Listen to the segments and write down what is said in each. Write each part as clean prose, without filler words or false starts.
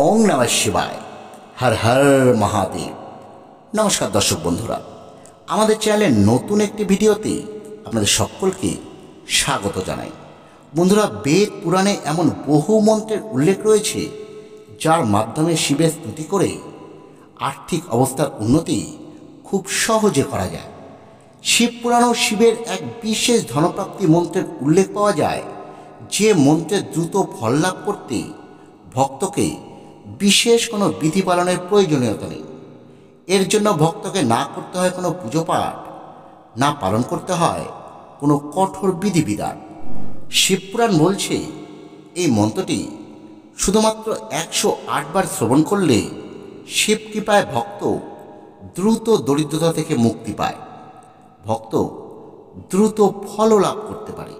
ओम नमः शिवाय। हर हर महादेव। नमस्कार दर्शक बंधुरा, आमादेर चैनेले नतून एकटी भिडियोते आपनादेर सकलके स्वागत जानाई। बंधुरा, वेद पुराणे एमन बहु मंत्रेर उल्लेख रयेछे जार माध्यमे शिवेर स्तुति करे आर्थिक अवस्थार उन्नति खूब सहजे करा जाय। शिव पुराणेও शिवेर एक विशेष धनप्राप्ति मंत्रेर उल्लेख पाওয়া যায়, जे मंत्रेर द्रुत फल लाभ करते भक्तके विशेष कोनो विधि पालनेर प्रयोजनीयता नेই। एर जन्य भक्तके ना करते हय कोनो पुजो पाठ, ना पालन करते हय कोनो कठोर विधि विधान। शिवपुराण बोलছে এই মন্ত্রটি শুধুমাত্র 108 বার শ্রবণ করলে শিব কৃপায় ভক্ত দ্রুত দরিদ্রতা থেকে মুক্তি পায়, ভক্ত দ্রুত ফল লাভ করতে পারে।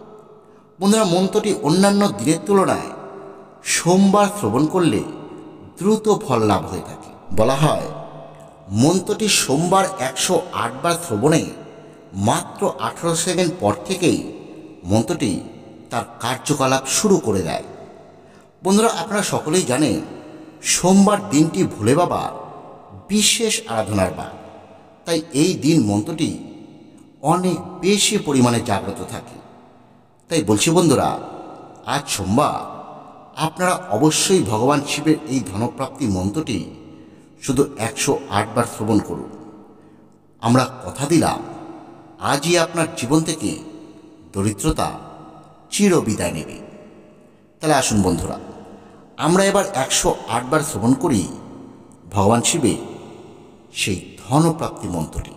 বন্ধুরা, মন্ত্রটি অন্যান্য দিনের তুলনায় সোমবার শ্রবণ করলে দ্রুত ফল লাভ হয়ে থাকে। বলা হয় মন্ত্রটি সোমবার 108 বার শ্রবণে মাত্র 18 সেকেন্ড পর থেকেই মন্ত্রটি তার কার্যকলাপ শুরু করে দেয়। বন্ধুরা, আপনারা সকলেই জানেন সোমবার দিনটি ভোলে বাবার বিশেষ আরাধনার বার, তাই এই দিন মন্ত্রটি অনেক বেশি পরিমাণে জাগ্রত থাকে। তাই বলছি বন্ধুরা, আজ সোমবার আপনারা অবশ্যই ভগবান শিবের এই ধনপ্রাপ্তি মন্ত্রটি শুধু 108 বার শ্রবণ করুন। আমরা কথা দিলাম আজই আপনার জীবন থেকে দরিদ্রতা চিরবিদায় নেবে। তাহলে আসুন বন্ধুরা, আমরা এবার 108 বার শ্রবণ করি ভগবান শিবের সেই ধনপ্রাপ্তি মন্ত্রটি।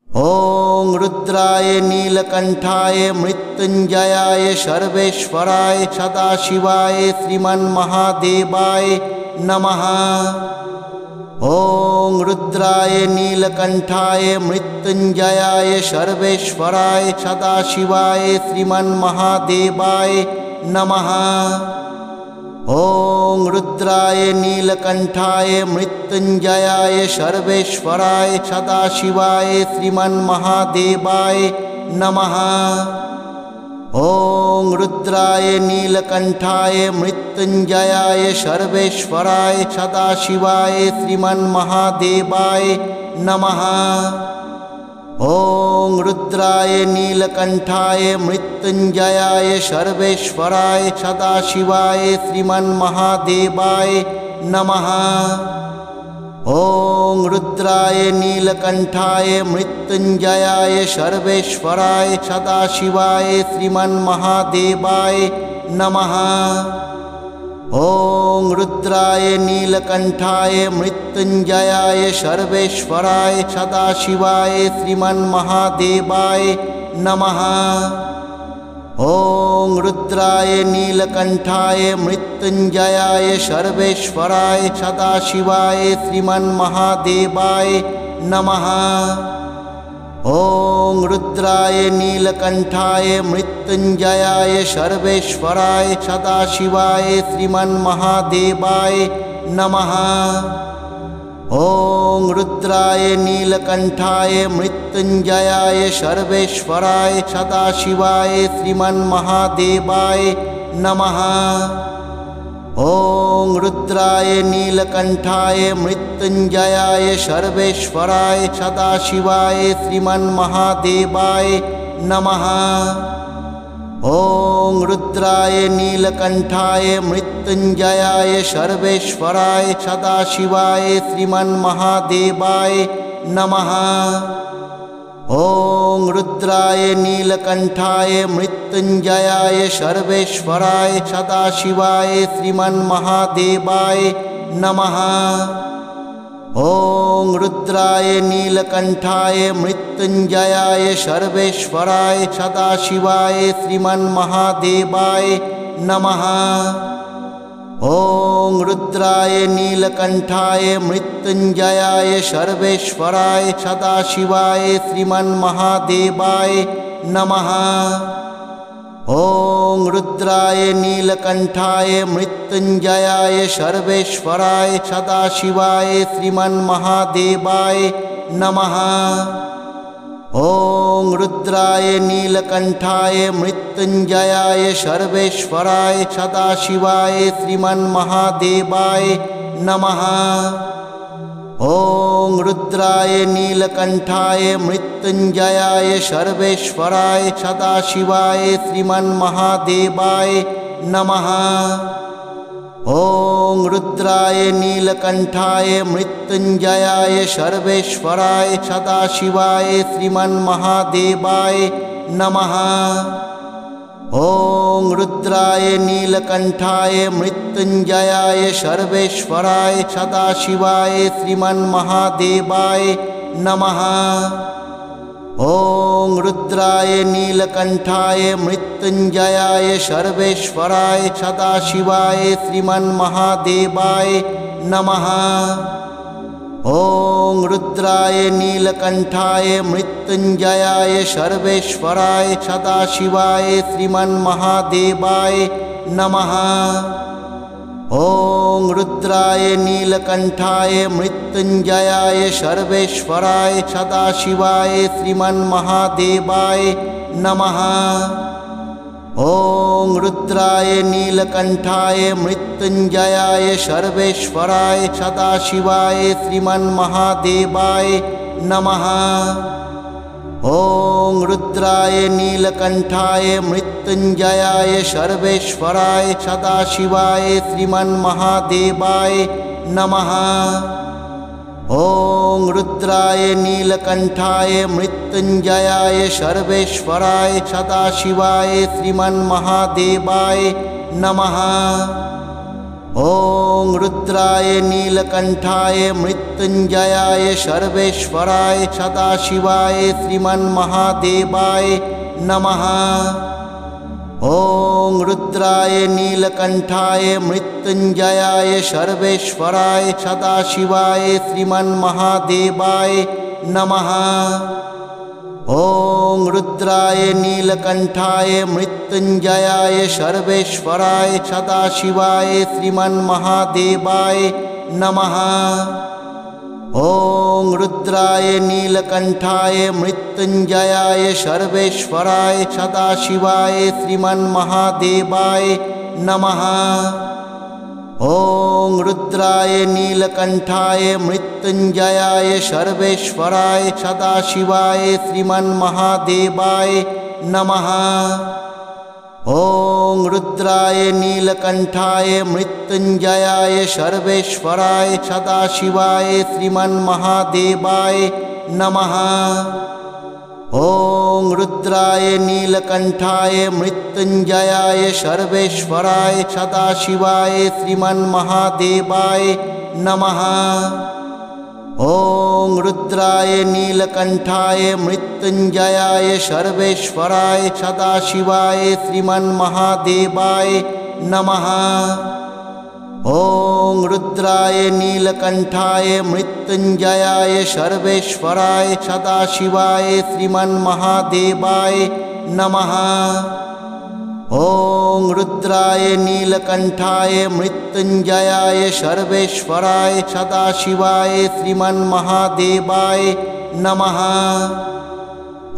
ओं रुद्राय नीलकंठाय मृत्युंजयाय सर्वेश्वराय सदाशिवाय श्रीमन्महादेवाय नमः। ओं रुद्राय नीलकंठाय मृत्युंजयाय सर्वेश्वराय सदाशिवाय श्रीमन्महादेवाय नमः। ओं रुद्राय नीलकंठाय मृत्युंजयाय सर्वेश्वराय सदाशिवाय श्रीमन्महादेवाय नमः। ओं रुद्राय नीलकंठाय मृत्युंजयाय सर्वेश्वराय सदाशिवाय श्रीमन्महादेवाय नमः। ओं रुद्राय नीलकंठाय मृत्युंजयाय सर्वेश्वराय सदाशिवाय श्रीमन्महादेवाय नमः। ओं रुद्राय नीलकंठाय मृत्युंजयाय सर्वेश्वराय सदाशिवाय श्रीमन्महादेवाय नमः। ओं रुद्राय नीलकंठाय मृत्युंजयाय सर्वेश्वराय सदाशिवाय श्रीमन्महादेवाय नमः। ओं रुद्राय नीलकंठाय मृत्युंजयाय सर्वेश्वराय सदाशिवाय श्रीमन्महादेवाय नमः। ओं रुद्राय नीलकंठाय मृत्युंजयाय सर्वेश्वराय सदाशिवाय श्रीमन्महादेवाय नमः। ओं रुद्राय नीलकंठाय मृत्युंजयाय सर्वेश्वराय सदाशिवाय श्रीमन्महादेवाय नमः। ओं रुद्राय नीलकंठाय मृत्युंजयाय सर्वेश्वराय सदाशिवाय श्रीमन्महादेवाय नमः। ओं रुद्राय नीलकंठाय मृत्युंजयाय सर्वेश्वराय सदाशिवाय श्रीमन्महादेवाय नमः। ओं रुद्राय नीलकंठाय मृत्युंजयाय सर्वेश्वराय सदाशिवाय श्रीमन्महादेवाय नमः। ओं रुद्राय नीलकंठाय मृत्युंजयाय सर्वेश्वराय सदाशिवाय श्रीमन्महादेवाय नमः। ओं रुद्राय नीलकंठाय मृत्युंजयाय सर्वेश्वराय सदाशिवाय श्रीमन्महादेवाय नमः। ओं रुद्राय नीलकंठाय मृत्युंजयाय सर्वेश्वराय सदाशिवाय श्रीमन्महादेवाय नमः। ॐ रुद्राय नीलकण्ठाय मृत्युञ्जयाय सर्वेश्वराय सदाशिवाय श्रीमन्महादेवाय नमः। ॐ रुद्राय नीलकण्ठाय मृत्युञ्जयाय सर्वेश्वराय सदाशिवाय श्रीमन्महादेवाय नमः। ॐ रुद्राय नीलकण्ठाय मृत्युञ्जयाय सर्वेश्वराय सदाशिवाय श्रीमन्महादेवाय नमः। ॐ रुद्राय नीलकण्ठाय मृत्युञ्जयाय सर्वेश्वराय सदाशिवाय श्रीमन्महादेवाय नमः। ॐ रुद्राय नीलकण्ठाय मृत्युञ्जयाय सर्वेश्वराय सदाशिवाय श्रीमन्महादेवाय नमः। ॐ रुद्राय नीलकण्ठाय मृत्युञ्जयाय सर्वेश्वराय सदाशिवाय श्रीमन्महादेवाय नमः। ॐ रुद्राय नीलकण्ठाय मृत्युञ्जयाय सर्वेश्वराय सदाशिवाय श्रीमन्महादेवाय नमः। ॐ रुद्राय नीलकण्ठाय मृत्युञ्जयाय सर्वेश्वराय सदाशिवाय श्रीमन्महादेवाय नमः। ॐ रुद्राय नीलकण्ठाय मृत्युञ्जयाय सर्वेश्वराय सदाशिवाय श्रीमन्महादेवाय नमः। ॐ रुद्राय नीलकण्ठाय मृत्युञ्जयाय सर्वेश्वराय सदाशिवाय श्रीमन्महादेवाय नमः। ॐ रुद्राय नीलकण्ठाय मृत्युञ्जयाय सर्वेश्वराय सदाशिवाय श्रीमन्महादेवाय नमः। ॐ रुद्राय नीलकण्ठाय मृत्युञ्जयाय सर्वेश्वराय सदाशिवाय श्रीमन्महादेवाय नमः। ॐ रुद्राय नीलकण्ठाय मृत्युञ्जयाय सर्वेश्वराय सदाशिवाय श्रीमन्महादेवाय नमः। ॐ रुद्राय नीलकण्ठाय मृत्युञ्जयाय सर्वेश्वराय सदाशिवाय श्रीमन्महादेवाय नमः। ॐ रुद्राय नीलकण्ठाय मृत्युञ्जयाय सर्वेश्वराय सदाशिवाय श्रीमन्महादेवाय नमः। ॐ रुद्राय नीलकण्ठाय मृत्युञ्जयाय सर्वेश्वराय सदाशिवाय श्रीमन्महादेवाय नमः। ॐ रुद्राय नीलकण्ठाय मृत्युञ्जयाय सर्वेश्वराय सदाशिवाय श्रीमन्महादेवाय नमः। ॐ रुद्राय नीलकण्ठाय मृत्युञ्जयाय सर्वेश्वराय सदाशिवाय श्रीमन्महादेवाय नमः। ॐ रुद्राय नीलकण्ठाय मृत्युञ्जयाय सर्वेश्वराय सदाशिवाय श्रीमन्महादेवाय नमः। ॐ रुद्राय नीलकण्ठाय मृत्युञ्जयाय सर्वेश्वराय सदाशिवाय श्रीमन्महादेवाय नमः।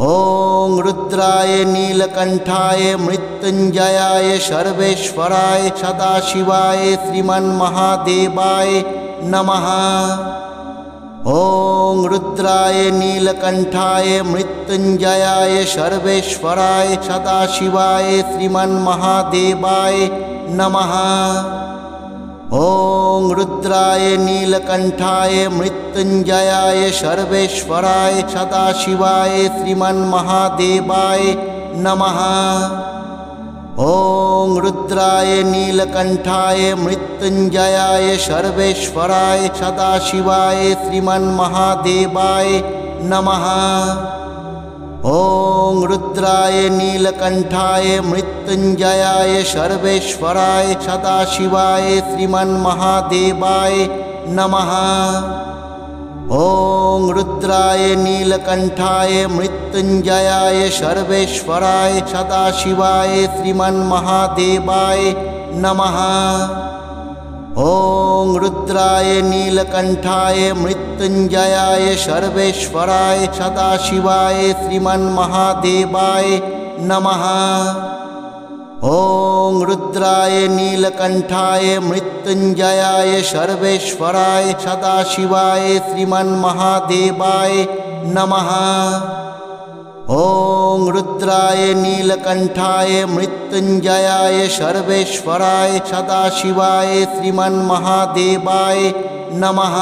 ॐ रुद्राय नीलकण्ठाय मृत्युञ्जयाय सर्वेश्वराय सदाशिवाय श्रीमन्महादेवाय नमः। ॐ रुद्राय नीलकण्ठाय मृत्युञ्जयाय सर्वेश्वराय सदाशिवाय श्रीमन्महादेवाय नमः। ॐ रुद्राय नीलकण्ठाय मृत्युञ्जयाय सर्वेश्वराय सदाशिवाय श्रीमन्महादेवाय नमः। ॐ रुद्राय नीलकण्ठाय मृत्युञ्जयाय सर्वेश्वराय सदाशिवाय श्रीमन्महादेवाय नमः। ॐ रुद्राय नीलकण्ठाय मृत्युञ्जयाय सर्वेश्वराय सदाशिवाय श्रीमन्महादेवाय नमः। ॐ रुद्राय नीलकण्ठाय मृत्युञ्जयाय सर्वेश्वराय सदाशिवाय श्रीमन्महादेवाय नमः। ॐ रुद्राय नीलकंठाय मृत्युंजयाय सर्वेश्वराय सदाशिवाय श्रीमन्महादेवाय नमः। ॐ रुद्राय नीलकंठाय मृत्युंजयाय सर्वेश्वराय सदाशिवाय श्रीमन्महादेवाय नमः। ॐ रुद्राय नीलकंठाय मृत्युंजयाय सर्वेश्वराय सदाशिवाय श्रीमन्महादेवाय नमः।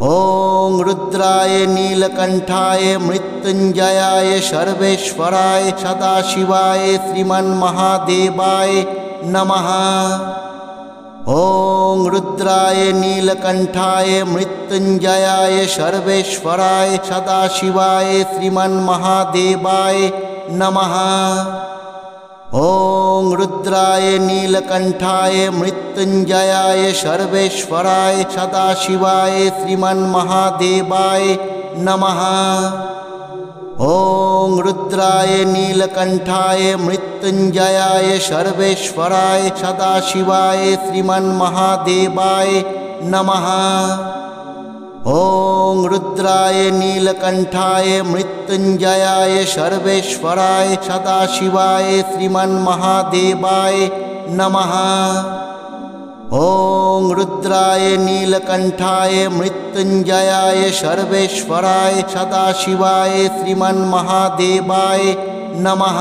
ॐ रुद्राय नीलकंठाय मृत्युंजयाय सर्वेश्वराय सदाशिवाय श्रीमन्महादेवाय नमः। ॐ रुद्राय नीलकंठाय मृत्युंजयाय सर्वेश्वराय सदाशिवाय श्रीमन्महादेवाय नमः। ॐ रुद्राय नीलकंठाय मृत्युंजयाय सर्वेश्वराय सदाशिवाय श्रीमन्महादेवाय नमः। ॐ रुद्राय नीलकंठाय मृत्युंजयाय सर्वेश्वराय सदाशिवाय श्रीमन्महादेवाय नमः। ॐ रुद्राय नीलकंठाय मृत्युंजयाय सर्वेश्वराय सदाशिवाय श्रीमन्महादेवाय नमः। ॐ रुद्राय नीलकंठाय मृत्युंजयाय सर्वेश्वराय सदाशिवाय श्रीमन्महादेवाय नमः।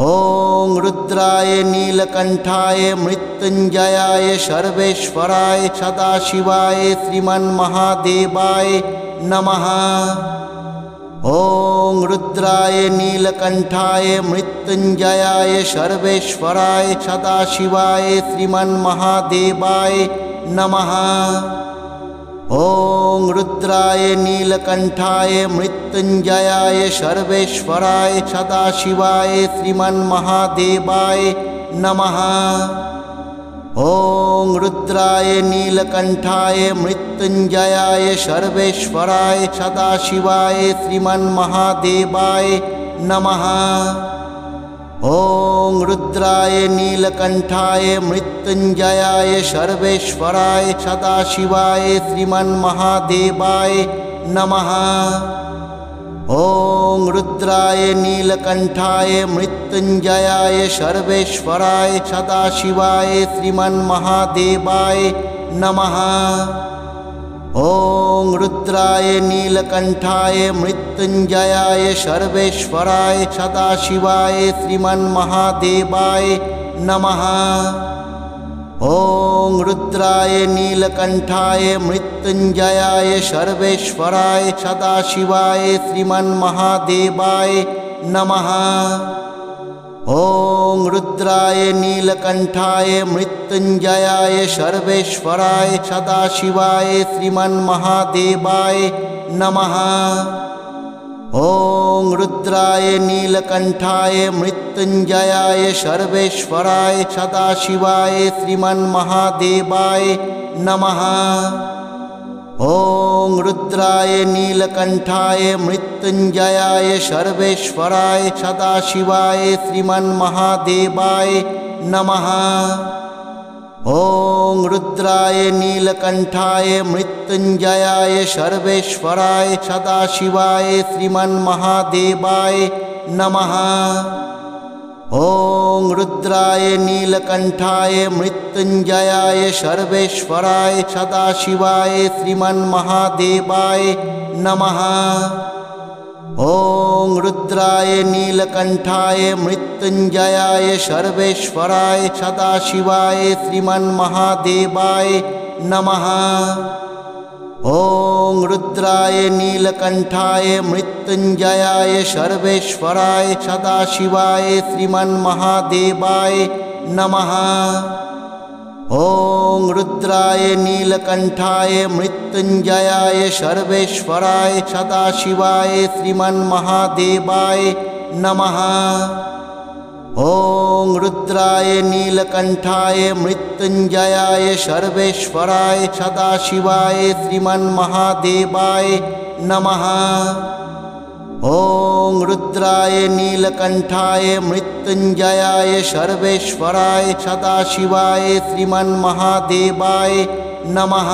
ॐ रुद्राय नीलकंठाय मृत्युंजयाय सर्वेश्वराय सदाशिवाय श्रीमन्महादेवाय नमः। ॐ रुद्राय नीलकंठाय मृत्युंजयाय सर्वेश्वराय सदाशिवाय श्रीमन्महादेवाय नमः। ॐ रुद्राय नीलकंठाय मृत्युंजयाय सर्वेश्वराय सदाशिवाय श्रीमन्महादेवाय नमः। ॐ रुद्राय नीलकंठाय मृत्युंजयाय सर्वेश्वराय सदाशिवाय श्रीमन्महादेवाय नमः। ॐ रुद्राय नीलकंठाय मृत्युंजयाय सर्वेश्वराय सदाशिवाय श्रीमन्महादेवाय नमः। ॐ रुद्राय नीलकंठाय मृत्युंजयाय सर्वेश्वराय सदाशिवाय श्रीमन्महादेवाय नमः। ॐ रुद्राय नीलकंठाय मृत्युंजयाय सर्वेश्वराय सदाशिवाय श्रीमन्महादेवाय नमः। ॐ रुद्राय नीलकंठाय मृत्युंजयाय सर्वेश्वराय सदाशिवाय श्रीमन्महादेवाय नमः। ॐ रुद्राय नीलकंठाय मृत्युंजयाय सर्वेश्वराय सदाशिवाय श्रीमन्महादेवाय नमः। ॐ रुद्राय नीलकंठाय मृत्युंजयाय सर्वेश्वराय सदाशिवाय श्रीमन्महादेवाय नमः। ॐ रुद्राय नीलकंठाय मृत्युंजयाय सर्वेश्वराय सदाशिवाय श्रीमन्महादेवाय नमः। ॐ रुद्राय नीलकंठाय मृत्युंजयाय सर्वेश्वराय सदाशिवाय श्रीमन्महादेवाय नमः। ॐ रुद्राय नीलकंठाय मृत्युंजयाय सर्वेश्वराय सदाशिवाय श्रीमन्महादेवाय नमः। ॐ रुद्राय नीलकंठाय मृत्युंजयाय सर्वेश्वराय सदाशिवाय श्रीमन्महादेवाय नमः। ॐ रुद्राय नीलकंठाय मृत्युंजयाय सर्वेश्वराय सदाशिवाय श्रीमन्महादेवाय नमः। ॐ रुद्राय नीलकंठाय मृत्युंजयाय सर्वेश्वराय सदाशिवाय श्रीमन्महादेवाय नमः। ॐ रुद्राय नीलकंठाय मृत्युंजयाय सर्वेश्वराय सदाशिवाय श्रीमन्महादेवाय नमः। ॐ रुद्राय नीलकण्ठाय मृत्युञ्जयाय सर्वेश्वराय सदाशिवाय श्रीमन्महादेवाय नमः।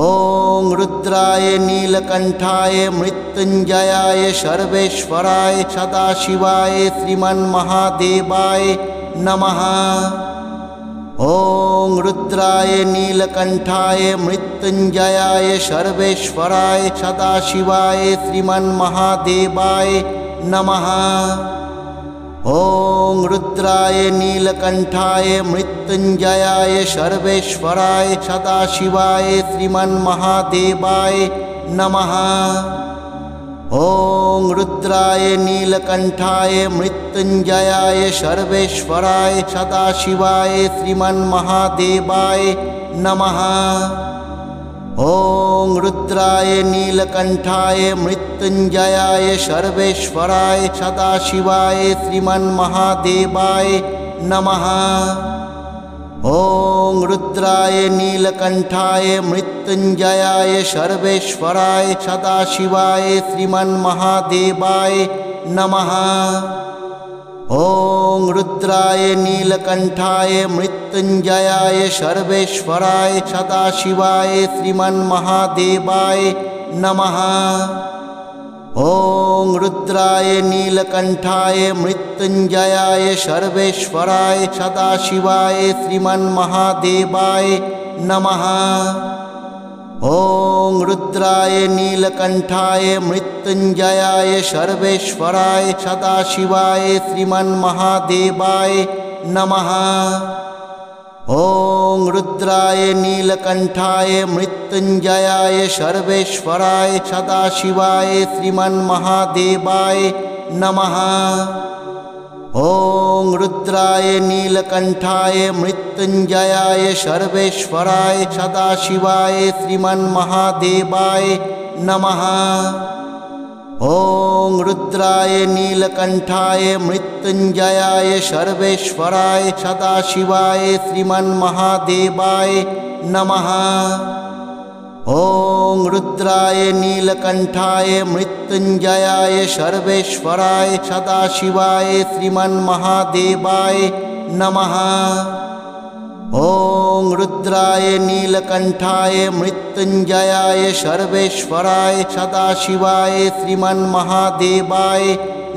ॐ रुद्राय नीलकण्ठाय मृत्युञ्जयाय सर्वेश्वराय सदाशिवाय श्रीमन्महादेवाय नमः। ॐ रुद्राय नीलकण्ठाय मृत्युञ्जयाय सर्वेश्वराय सदाशिवाय श्रीमन्महादेवाय नमः। ॐ रुद्राय नीलकण्ठाय मृत्युञ्जयाय सर्वेश्वराय सदाशिवाय श्रीमन्महादेवाय नमः। ॐ रुद्राय नीलकण्ठाय मृत्युञ्जयाय सर्वेश्वराय सदाशिवाय श्रीमन्महादेवाय नमः। ॐ रुद्राय नीलकण्ठाय मृत्युञ्जयाय सर्वेश्वराय सदाशिवाय श्रीमन्महादेवाय नमः। ॐ रुद्राय नीलकण्ठाय मृत्युञ्जयाय सर्वेश्वराय सदाशिवाय श्रीमन्महादेवाय नमः। ॐ रुद्राय नीलकण्ठाय मृत्युञ्जयाय सर्वेश्वराय सदाशिवाय श्रीमन्महादेवाय नमः। ॐ रुद्राय नीलकण्ठाय मृत्युञ्जयाय सर्वेश्वराय सदाशिवाय श्रीमन्महादेवाय नमः। ॐ रुद्राय नीलकण्ठाय मृत्युञ्जयाय सर्वेश्वराय सदाशिवाय श्रीमन्महादेवाय नमः। ॐ रुद्राय नीलकण्ठाय मृत्युञ्जयाय सर्वेश्वराय सदाशिवाय श्रीमन्महादेवाय नमः। ॐ रुद्राय नीलकण्ठाय मृत्युञ्जयाय सर्वेश्वराय सदाशिवाय श्रीमन्महादेवाय नमः। ॐ रुद्राय नीलकण्ठाय मृत्युञ्जयाय सर्वेश्वराय सदाशिवाय श्रीमन्महादेवाय नमः। ॐ रुद्राय नीलकण्ठाय मृत्युञ्जयाय सर्वेश्वराय सदाशिवाय श्रीमन्महादेवाय नमः। ॐ रुद्राय नीलकण्ठाय मृत्युञ्जयाय सर्वेश्वराय सदाशिवाय श्रीमन्महादेवाय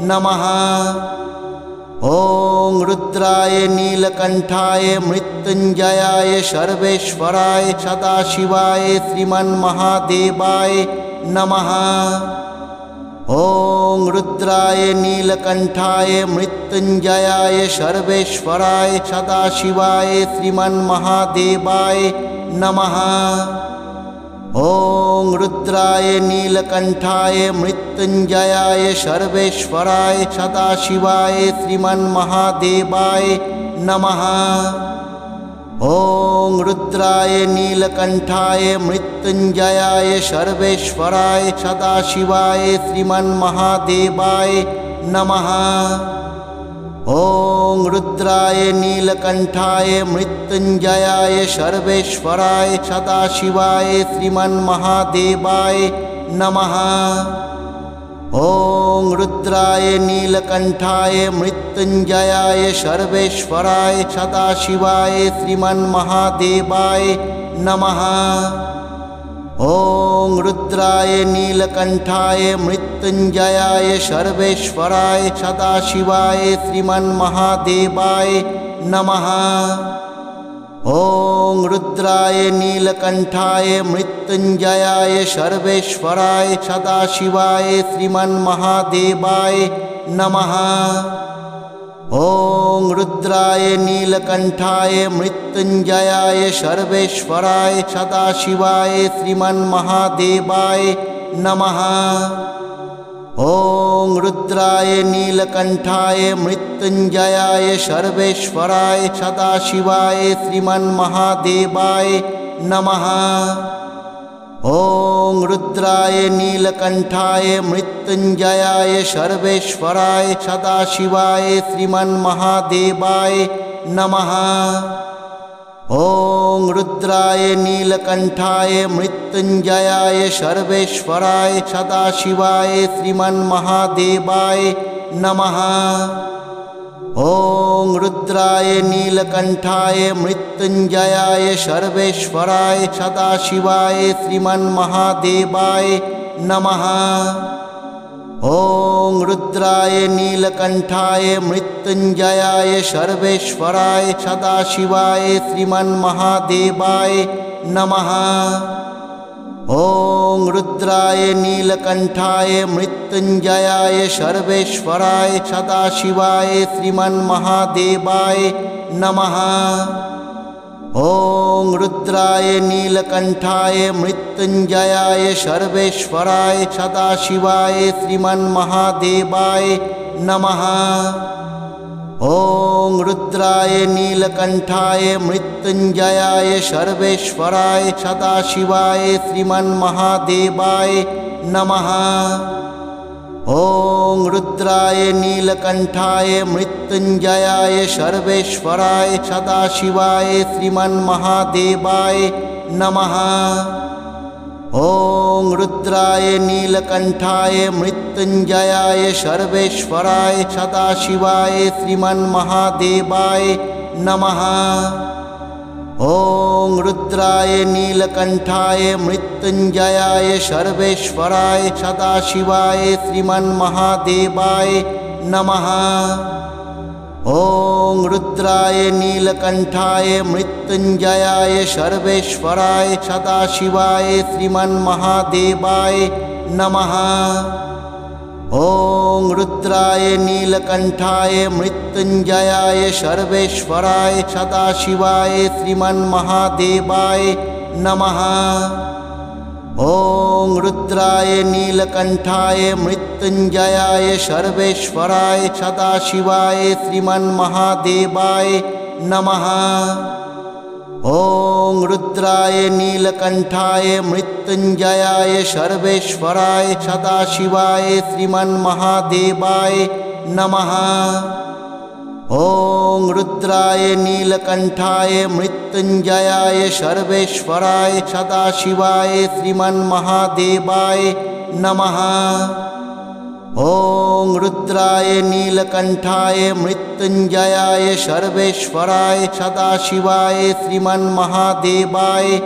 नमः। ॐ रुद्राय नीलकण्ठाय मृत्युञ्जयाय सर्वेश्वराय सदाशिवाय श्रीमन्महादेवाय नमः। ॐ रुद्राय नीलकण्ठाय मृत्युञ्जयाय सर्वेश्वराय सदाशिवाय श्रीमन्महादेवाय नमः। ॐ रुद्राय नीलकण्ठाय मृत्युञ्जयाय सर्वेश्वराय सदाशिवाय श्रीमन्महादेवाय नमः। ॐ रुद्राय नीलकण्ठाय मृत्युञ्जयाय सर्वेश्वराय सदाशिवाय श्रीमन्महादेवाय नमः। ॐ रुद्राय नीलकण्ठाय मृत्युञ्जयाय सर्वेश्वराय सदाशिवाय श्रीमन्महादेवाय नमः। ॐ रुद्राय नीलकण्ठाय मृत्युञ्जयाय सर्वेश्वराय सदाशिवाय श्रीमन्महादेवाय नमः। ॐ रुद्राय नीलकण्ठाय मृत्युञ्जयाय सर्वेश्वराय सदाशिवाय श्रीमन्महादेवाय नमः। ॐ रुद्राय नीलकण्ठाय मृत्युञ्जयाय सर्वेश्वराय सदाशिवाय श्रीमन्महादेवाय नमः। ॐ रुद्राय नीलकण्ठाय मृत्युञ्जयाय सर्वेश्वराय सदाशिवाय श्रीमन्महादेवाय नमः। ॐ रुद्राय नीलकण्ठाय मृत्युञ्जयाय सर्वेश्वराय सदाशिवाय श्रीमन्महादेवाय नमः। ॐ रुद्राय नीलकण्ठाय मृत्युञ्जयाय सर्वेश्वराय सदाशिवाय श्रीमन्महादेवाय नमः। ॐ रुद्राय नीलकंठाय मृत्युंजयाय सर्वेश्वराय सदाशिवाय श्रीमन्महादेवाय नमः। ॐ रुद्राय नीलकंठाय मृत्युंजयाय सर्वेश्वराय सदाशिवाय श्रीमन्महादेवाय नमः। ॐ रुद्राय नीलकंठाय मृत्युंजयाय सर्वेश्वराय सदाशिवाय श्रीमन्महादेवाय नमः। ॐ रुद्राय नीलकंठाय मृत्युंजयाय सर्वेश्वराय सदाशिवाय श्रीमन्महादेवाय नमः। ॐ रुद्राय नीलकंठाय मृत्युंजयाय सर्वेश्वराय सदाशिवाय श्रीमन्महादेवाय नमः। ॐ रुद्राय नीलकंठाय मृत्युंजयाय सर्वेश्वराय सदाशिवाय श्रीमन्महादेवाय नमः। ॐ रुद्राय नीलकंठाय मृत्युंजयाय सर्वेश्वराय सदाशिवाय श्रीमन्महादेवाय नमः। ॐ रुद्राय नीलकंठाय मृत्युंजयाय सर्वेश्वराय सदाशिवाय श्रीमन्महादेवाय नमः। ॐ रुद्राय नीलकंठाय मृत्युंजयाय सर्वेश्वराय सदाशिवाय श्रीमन्महादेवाय नमः। ॐ रुद्राय नीलकंठाय मृत्युंजयाय सर्वेश्वराय सदाशिवाय श्रीमन्महादेवाय नमः। ॐ रुद्राय नीलकंठाय मृत्युंजयाय सर्वेश्वराय सदाशिवाय श्रीमन्महादेवाय नमः। ॐ रुद्राय नीलकंठाय मृत्युंजयाय सर्वेश्वराय सदाशिवाय श्रीमन्महादेवाय नमः। ॐ रुद्राय नीलकंठाय मृत्युंजयाय सर्वेश्वराय सदाशिवाय श्रीमन्महादेवाय नमः। ॐ रुद्राय नीलकंठाय मृत्युंजयाय सर्वेश्वराय सदाशिवाय श्रीमन्महादेवाय नमः। ॐ रुद्राय नीलकंठाय मृत्युंजयाय सर्वेश्वराय सदाशिवाय श्रीमन्महादेवाय